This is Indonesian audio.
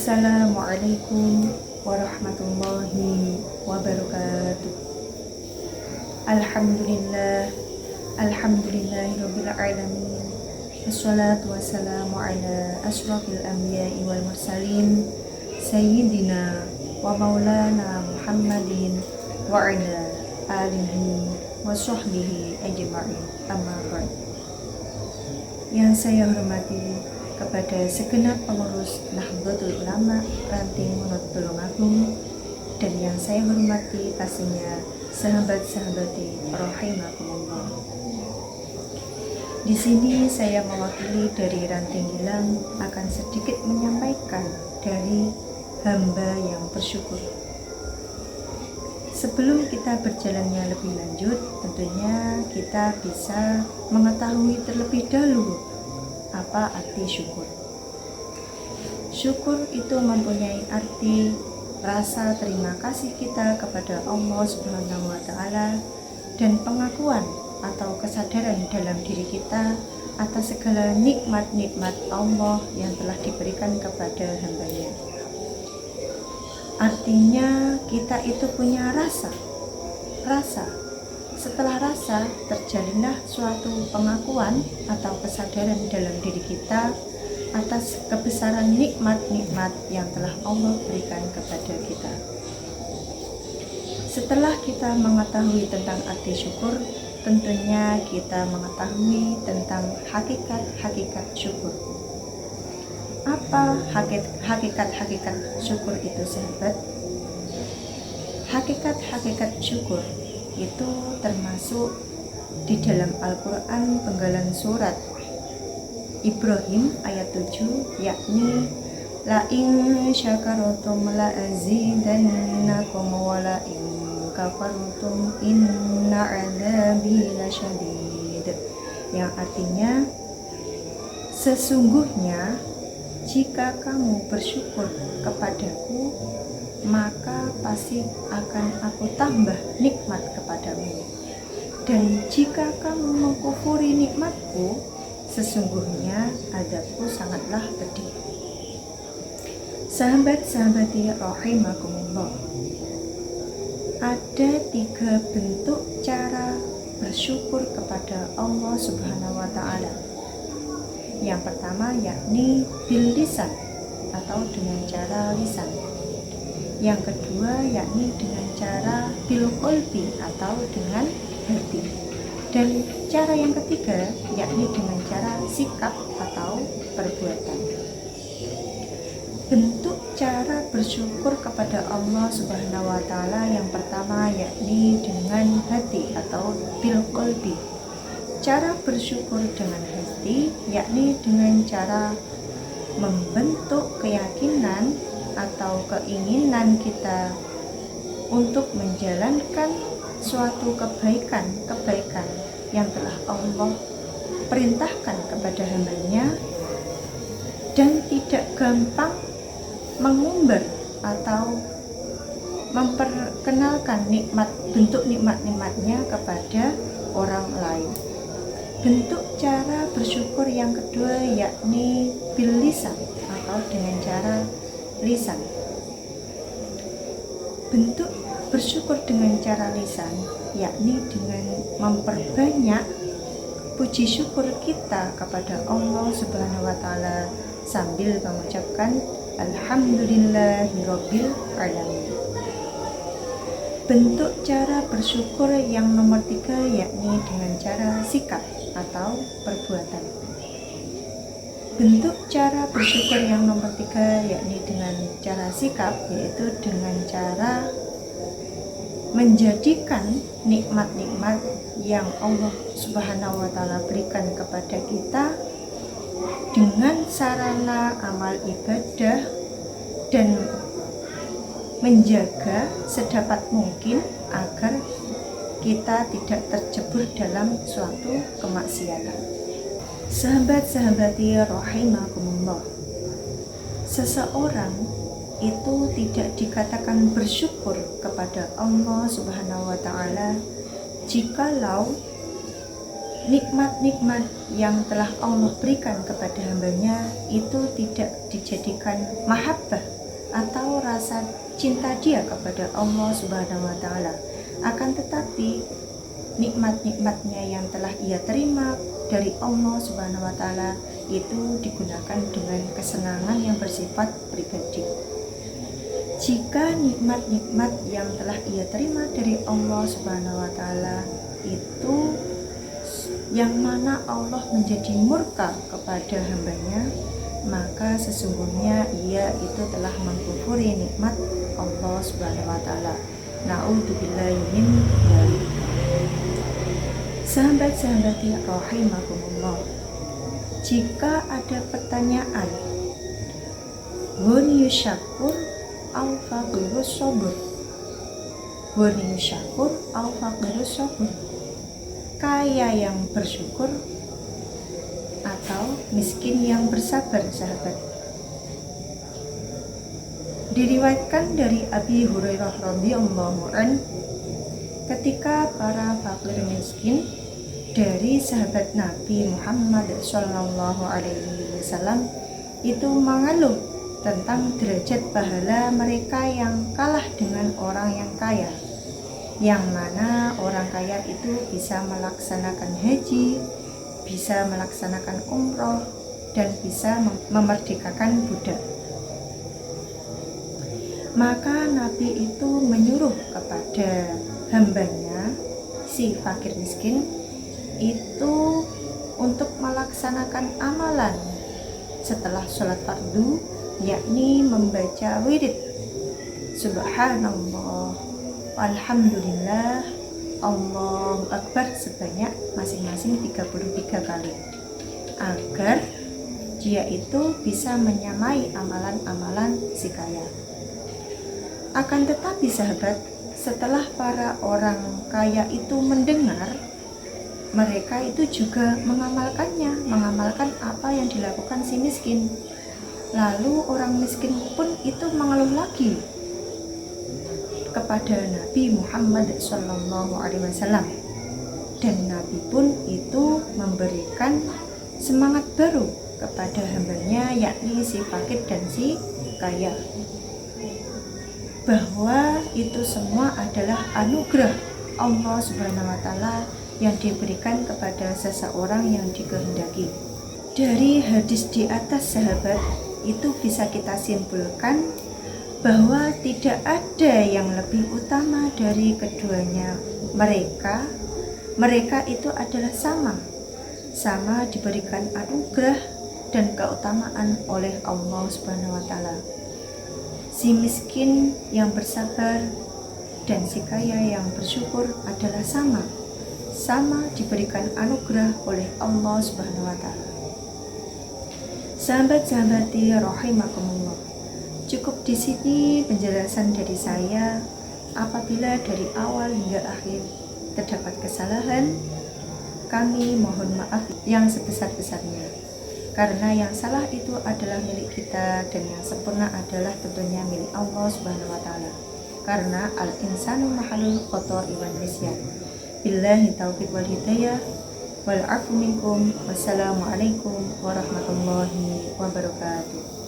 Assalamualaikum warahmatullahi wabarakatuh. Alhamdulillahirabbil alamin. Wassalatu wassalamu ala asyrafil anbiya'i wal mursalin sayyidina wa maulana Muhammadin wa ala alihi wa sahbihi ajma'in. Amma ba'd. Yang saya hormati kepada segenap pengurus Nahdlatul Ulama Ranting Monot Tulungagung, dan yang saya hormati pastinya sahabat-sahabati rahimakumullah. Di sini saya mewakili dari Ranting Gilang akan sedikit menyampaikan dari hamba yang bersyukur. Sebelum kita berjalannya lebih lanjut, tentunya kita bisa mengetahui terlebih dahulu apa arti syukur. Syukur itu mempunyai arti rasa terima kasih kita kepada Allah Subhanahu wa Ta'ala dan pengakuan atau kesadaran dalam diri kita atas segala nikmat-nikmat Allah yang telah diberikan kepada hambanya. Artinya kita itu punya rasa. Setelah rasa, terjalinlah suatu pengakuan atau kesadaran dalam diri kita atas kebesaran nikmat-nikmat yang telah Allah berikan kepada kita. Setelah kita mengetahui tentang arti syukur, tentunya kita mengetahui tentang hakikat-hakikat syukur. Apa hakikat-hakikat syukur itu, sahabat? Hakikat-hakikat syukur itu termasuk di dalam Al-Quran penggalan surat Ibrahim ayat 7, yakni la in syakartum la azidannakum wa la in kafartum inna adzabi lasyadid, yang artinya sesungguhnya jika kamu bersyukur kepadaku, maka pasti akan aku tambah nikmat kepadamu. Dan jika kamu mengkufuri nikmatku, sesungguhnya azabku sangatlah pedih. Sahabat-sahabati rahimakumullah, ada 3 bentuk cara bersyukur kepada Allah Subhanahu wa Ta'ala. Yang pertama yakni bil lisan atau dengan cara lisan. Yang kedua yakni dengan cara bil qalbi atau dengan hati. Dan cara yang ketiga yakni dengan cara sikap atau perbuatan. Bentuk cara bersyukur kepada Allah Subhanahu wa Ta'ala yang pertama yakni dengan hati atau bil qalbi. Cara bersyukur dengan hati yakni dengan cara membentuk keyakinan atau keinginan kita untuk menjalankan suatu kebaikan yang telah Allah perintahkan kepada hambanya, dan tidak gampang mengumbar atau memperkenalkan bentuk nikmat-nikmatnya kepada orang lain. Bentuk cara bersyukur yang kedua yakni bil lisan atau dengan cara lisan. Bentuk bersyukur dengan cara lisan yakni dengan memperbanyak puji syukur kita kepada Allah Subhanahu wa Ta'ala sambil mengucapkan alhamdulillahirabbil alamin. Bentuk cara bersyukur yang nomor 3 yakni dengan cara sikap atau perbuatan. Bentuk cara bersyukur yang nomor 3 yakni dengan cara sikap, yaitu dengan cara menjadikan nikmat-nikmat yang Allah Subhanahu wa Ta'ala berikan kepada kita dengan sarana amal ibadah dan menjaga sedapat mungkin agar kita tidak terjebur dalam suatu kemaksiatan. Sahabat-sahabati rahimakumullah, seseorang itu tidak dikatakan bersyukur kepada Allah Subhanahu wa Ta'ala jikalau nikmat-nikmat yang telah Allah berikan kepada hambanya itu tidak dijadikan mahabbah atau rasa cinta dia kepada Allah Subhanahu wa taala. Akan tetapi nikmat-nikmatnya yang telah ia terima dari Allah Subhanahu wa taala itu digunakan dengan kesenangan yang bersifat pribadi. Jika nikmat-nikmat yang telah ia terima dari Allah Subhanahu wa taala itu yang mana Allah menjadi murka kepada hambanya, maka sesungguhnya ia itu telah mengkufuri nikmat Allah Subhanahu wa taala. Na'udzubillahi min dzalik. Sahabat-sahabati rahimakumullah, jika ada pertanyaan, ghani syakur au faqirus sabur, ghani syakur au faqirus sabur, kaya yang bersyukur atau miskin yang bersabar, sahabat. Diriwayatkan dari Abi Hurairah radhiyallahu an, ketika para fakir miskin dari sahabat Nabi Muhammad sallallahu alaihi wasallam itu mengeluh tentang derajat pahala mereka yang kalah dengan orang yang kaya, yang mana orang kaya itu bisa melaksanakan haji, bisa melaksanakan umroh, dan bisa memerdekakan budak. Maka Nabi itu menyuruh kepada hambanya, si fakir miskin itu, untuk melaksanakan amalan setelah sholat fardu, yakni membaca wirid Subhanallah, Alhamdulillah, Allahu Akbar sebanyak masing-masing 33 kali, agar dia itu bisa menyamai amalan-amalan si kaya. Akan tetapi sahabat, setelah para orang kaya itu mendengar, mereka itu juga mengamalkannya, mengamalkan apa yang dilakukan si miskin. Lalu orang miskin pun itu mengeluh lagi kepada Nabi Muhammad SAW, dan Nabi pun itu memberikan semangat baru kepada hambanya, yakni si fakir dan si kaya, bahwa itu semua adalah anugerah Allah Subhanahu wa taala yang diberikan kepada seseorang yang dikehendaki. Dari hadis di atas, sahabat, itu bisa kita simpulkan bahwa tidak ada yang lebih utama dari keduanya. Mereka itu adalah sama diberikan anugerah dan keutamaan oleh Allah Subhanahu wa taala. Si miskin yang bersabar dan si kaya yang bersyukur adalah sama diberikan anugerah oleh Allah Subhanahu wa taala. Sahabat-sahabati rahimakumullah, cukup di sini penjelasan dari saya. Apabila dari awal hingga akhir terdapat kesalahan, kami mohon maaf yang sebesar-besarnya, karena yang salah itu adalah milik kita dan yang sempurna adalah tentunya milik Allah Subhanahu wa taala. Karena al-insanu mahalul khotor iwan nisyan. Billahi taufiq wal hidayah wal afu minkum. Wassalamualaikum warahmatullahi wabarakatuh.